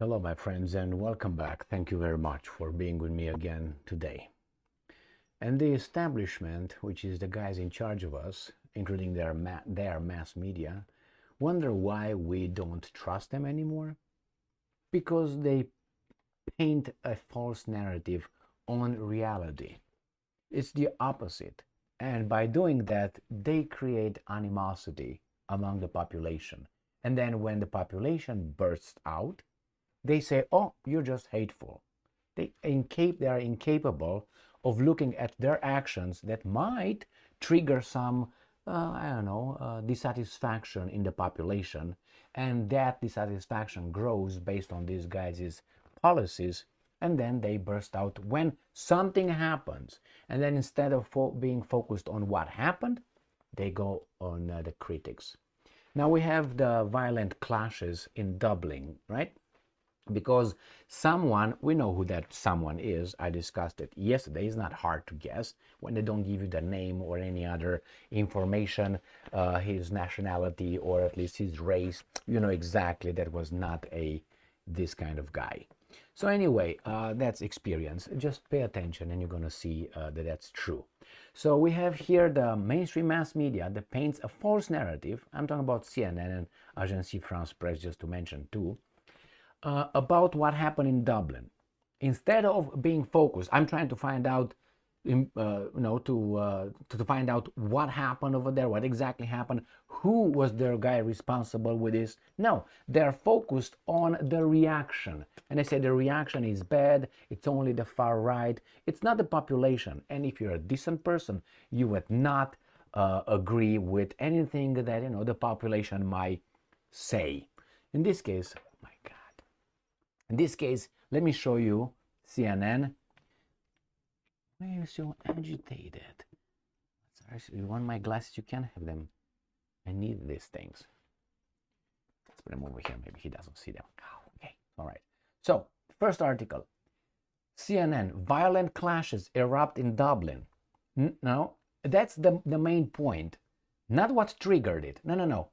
Hello, my friends, and welcome back. Thank you very much for being with me again today. And the establishment, which is the guys in charge of us, including their mass media, wonder why we don't trust them anymore? Because they paint a false narrative on reality. It's the opposite. And by doing that, they create animosity among the population. And then when the population bursts out, they say, oh, you're just hateful. They are incapable of looking at their actions that might trigger some, dissatisfaction in the population. And that dissatisfaction grows based on these guys' policies. And then they burst out when something happens. And then instead of being focused on what happened, they go on the critics. Now we have the violent clashes in Dublin, right? Because someone, we know who that someone is. I discussed it yesterday. It's not hard to guess when they don't give you the name or any other information, his nationality or at least his race. You know exactly that was not this kind of guy. So anyway, that's experience. Just pay attention and you're going to see that that's true. So we have here the mainstream mass media that paints a false narrative. I'm talking about CNN and Agence France Presse, just to mention two. About what happened in Dublin. Instead of being focused, I'm trying to find out, to find out what happened over there, what exactly happened, who was their guy responsible with this. No, they're focused on the reaction. And they say the reaction is bad, it's only the far right, it's not the population. And if you're a decent person, you would not agree with anything that, the population might say. In this case, my God. In this case, let me show you CNN. Why are you so agitated? Sorry, you want my glasses? You can have them. I need these things. Let's put them over here. Maybe he doesn't see them. Oh, okay. All right. So, first article. CNN, violent clashes erupt in Dublin. No, that's the main point. Not what triggered it. No.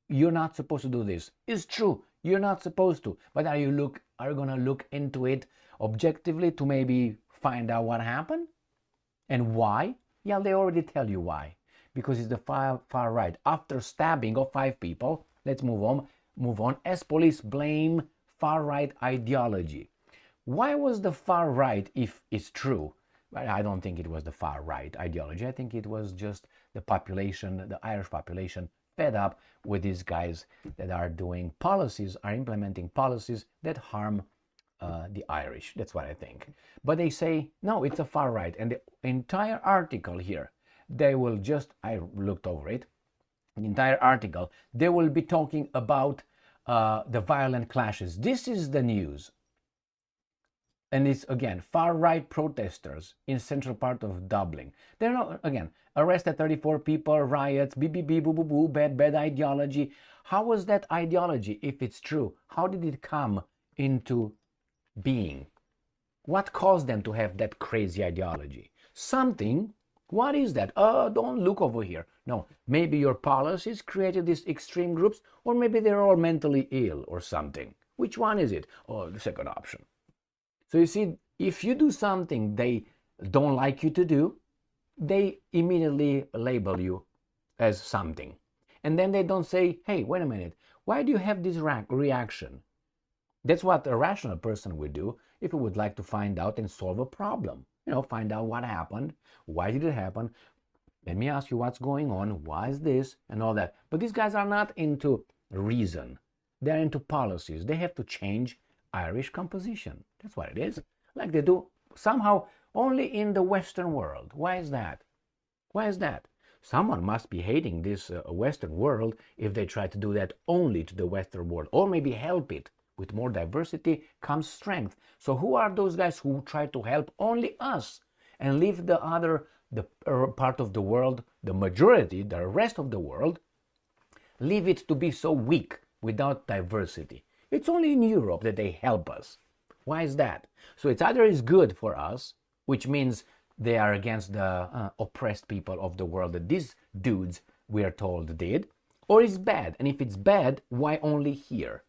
You're not supposed to do this. It's true. You're not supposed to. But are you going to look into it objectively to maybe find out what happened and why? Yeah, they already tell you why. Because it's the far right. After stabbing of 5 people, let's move on. As police blame far right ideology. Why was the far right, if it's true? But I don't think it was the far right ideology. I think it was just the population, the Irish population, fed up with these guys that are implementing policies that harm the Irish. That's what I think. But they say, no, it's a far right. And the entire article here, I looked over it, the entire article, they will be talking about the violent clashes. This is the news. And it's, again, far-right protesters in central part of Dublin. They're not, again, arrested 34 people, riots, boo, bad ideology. How was that ideology, if it's true? How did it come into being? What caused them to have that crazy ideology? Something. What is that? Oh, don't look over here. No, maybe your policies created these extreme groups, or maybe they're all mentally ill or something. Which one is it? Oh, the second option. So you see, if you do something they don't like you to do, they immediately label you as something. And then they don't say, hey, wait a minute, why do you have this reaction? That's what a rational person would do if he would like to find out and solve a problem. Find out what happened, why did it happen, let me ask you what's going on, why is this, and all that. But these guys are not into reason. They're into policies. They have to change Irish composition. That's what it is. Like they do somehow only in the Western world. Why is that? Why is that? Someone must be hating this Western world if they try to do that only to the Western world, or maybe help it. With more diversity comes strength. So who are those guys who try to help only us and leave the part of the world, the majority, the rest of the world, leave it to be so weak without diversity? It's only in Europe that they help us. Why is that? So it's either is good for us, which means they are against the oppressed people of the world that these dudes, we are told, did, or it's bad. And if it's bad, why only here?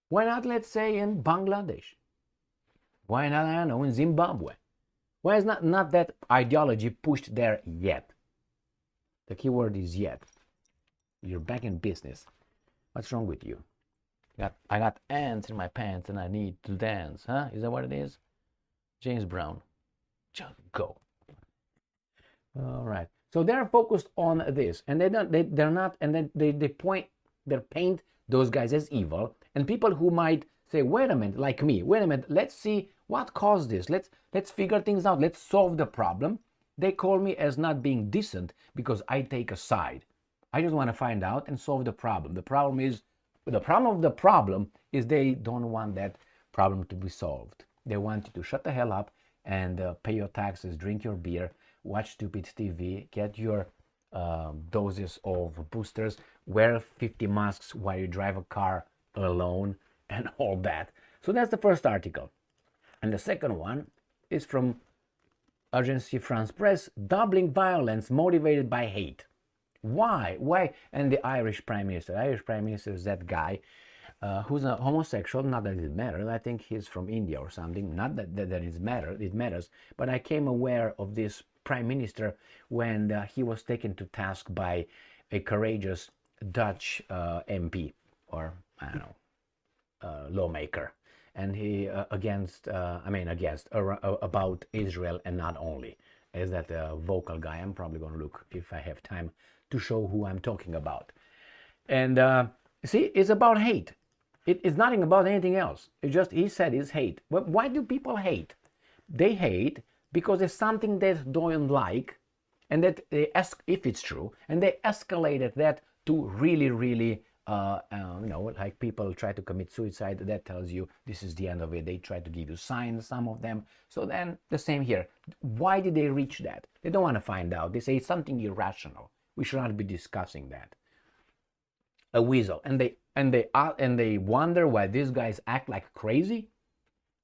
Why not, let's say, in Bangladesh? Why not, I don't know, in Zimbabwe? Why is not that ideology pushed there yet? The key word is yet. You're back in business. What's wrong with you? I got ants in my pants and I need to dance, huh? Is that what it is? James Brown. Just go. All right. So they're focused on this, and they're not, and then they paint those guys as evil, and people who might say, wait a minute, like me, wait a minute, let's see what caused this. Let's figure things out. Let's solve the problem. They call me as not being decent because I take a side. I just want to find out and solve the problem. The problem of the problem is they don't want that problem to be solved. They want you to shut the hell up and pay your taxes, drink your beer, watch stupid TV, get your doses of boosters, wear 50 masks while you drive a car alone, and all that. So that's the first article. And the second one is from Agence France Presse, doubling violence motivated by hate. Why? And the Irish Prime Minister. The Irish Prime Minister is that guy who's a homosexual. Not that it matters. I think he's from India or something. Not that it matters. But I came aware of this Prime Minister when he was taken to task by a courageous Dutch MP, or I don't know, lawmaker, and he about Israel, and not only. Is that a vocal guy? I'm probably going to look if I have time to show who I'm talking about. And see, it's about hate. It's nothing about anything else. It's just, he said, it's hate. But why do people hate? They hate because there's something they don't like, and that they ask if it's true, and they escalated that to really, really, like people try to commit suicide. That tells you this is the end of it. They try to give you signs, some of them. So then the same here. Why did they reach that? They don't want to find out. They say it's something irrational. We should not be discussing that. A weasel, and they wonder why these guys act like crazy.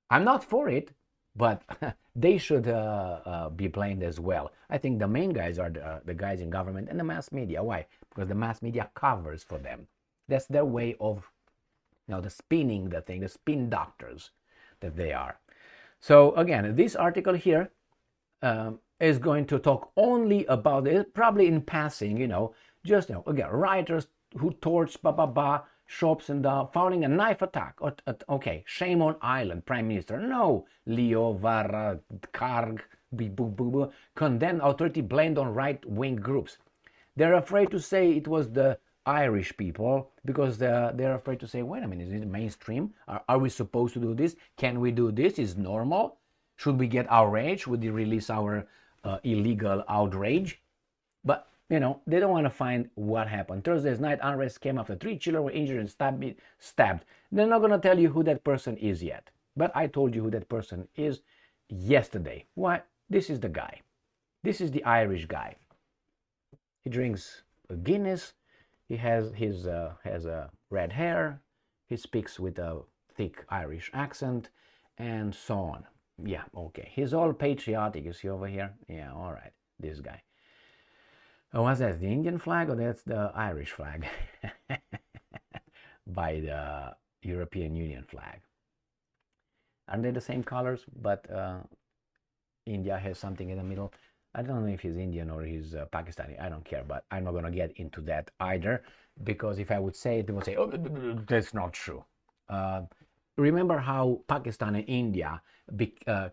I'm not for it, but they should be blamed as well. I think the main guys are the guys in government and the mass media. Why? Because the mass media covers for them. That's their way of, the spinning the thing, the spin doctors that they are. So again, this article here is going to talk only about it, probably in passing, again, rioters who torched shops and following a knife attack. Okay, shame on Ireland, Prime Minister. No, Leo Varadkar condemned authority blamed on right-wing groups. They're afraid to say it was the Irish people because they're afraid to say, wait a minute, is it mainstream? Are we supposed to do this? Can we do this? Is normal? Should we get outraged? Should we release our illegal outrage? But they don't want to find what happened. Thursday's night unrest came after 3 children were injured and stabbed. They're not going to tell you who that person is yet. But I told you who that person is yesterday. Why? This is the guy. This is the Irish guy. He drinks a Guinness. He has red hair. He speaks with a thick Irish accent, and so on. Yeah, okay. He's all patriotic. You see over here? Yeah, all right. This guy. Oh, what's that? The Indian flag, or that's the Irish flag? By the European Union flag. Aren't they the same colors? But India has something in the middle. I don't know if he's Indian or he's Pakistani. I don't care, but I'm not going to get into that either, because if I would say it, they would say, oh, that's not true. Remember how Pakistan and India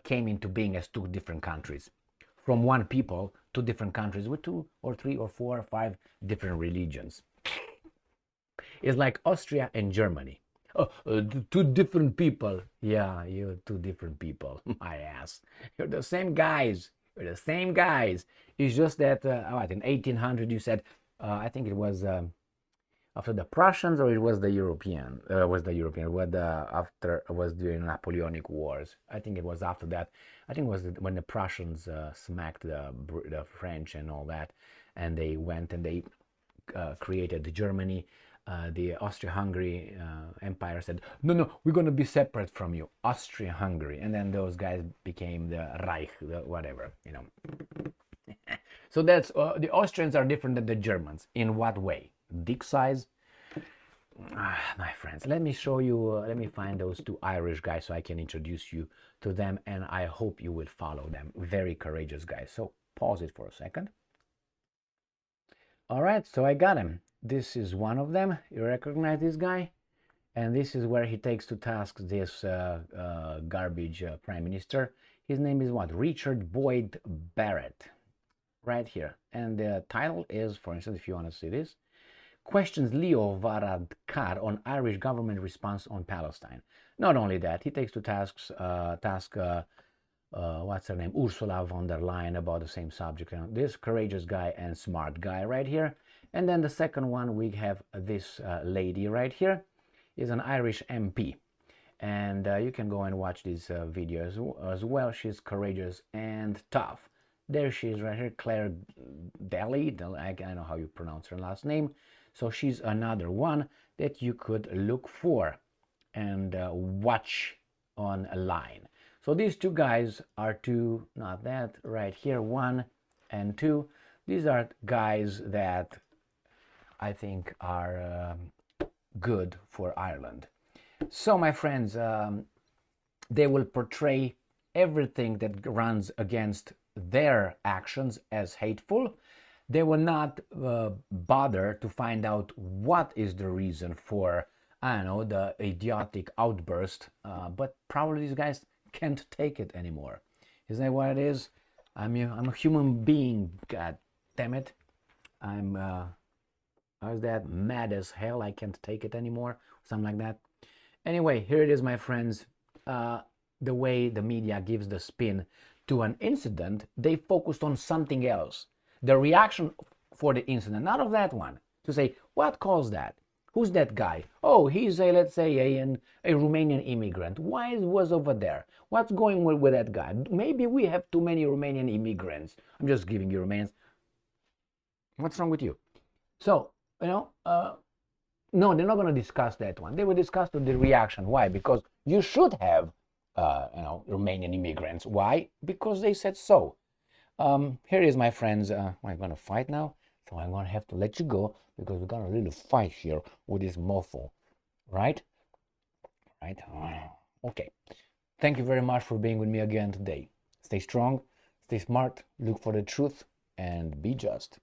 came into being as two different countries. From one people, two different countries with 2 or 3 or 4 or 5 different religions. It's like Austria and Germany. Oh, 2 different people. Yeah, you're 2 different people. My ass. You're the same guys. You're the same guys. It's just that, in 1800 you said, I think it was after the Prussians, or it was the European? After it was during Napoleonic Wars. I think it was after that. I think it was when the Prussians smacked the French and all that, and they went and they created Germany. The Austria-Hungary Empire said, no, we're going to be separate from you, Austria-Hungary. And then those guys became the Reich, whatever, So that's the Austrians are different than the Germans. In what way? Dick size? My friends, let me show you, let me find those two Irish guys so I can introduce you to them, and I hope you will follow them. Very courageous guys. So pause it for a second. All right, so I got him. This is one of them. You recognize this guy? And this is where he takes to task this garbage prime minister. His name is what? Richard Boyd Barrett. Right here. And the title is, for instance, if you want to see this, questions Leo Varadkar on Irish government response on Palestine. Not only that, he takes to task what's her name, Ursula von der Leyen, about the same subject. This courageous guy and smart guy right here. And then the second one, we have this lady right here, is an Irish MP. And you can go and watch this video as well. She's courageous and tough. There she is right here, Claire Daly. I don't know how you pronounce her last name. So she's another one that you could look for and watch online. So these two guys are two, not that, right here, 1 and 2. These are guys that I think are good for Ireland. So my friends, they will portray everything that runs against their actions as hateful. They will not bother to find out what is the reason for, I don't know, the idiotic outburst, but probably these guys can't take it anymore. Isn't that what it is? I'm a human being, god damn it. I'm how's that, mad as hell, I can't take it anymore, something like that. Anyway, here it is, my friends. The way the media gives the spin to an incident, they focused on something else. The reaction for the incident, not of that one. To say, what caused that? Who's that guy? Oh, he's a, let's say, a Romanian immigrant. Why was over there? What's going on with that guy? Maybe we have too many Romanian immigrants. I'm just giving you Romanians. What's wrong with you? So, no, they're not going to discuss that one. They will discuss the reaction. Why? Because you should have, Romanian immigrants. Why? Because they said so. Here is, my friends. I'm going to fight now, so I'm going to have to let you go because we're going to really fight here with this mofo, right? Right? Okay. Thank you very much for being with me again today. Stay strong, stay smart, look for the truth, and be just.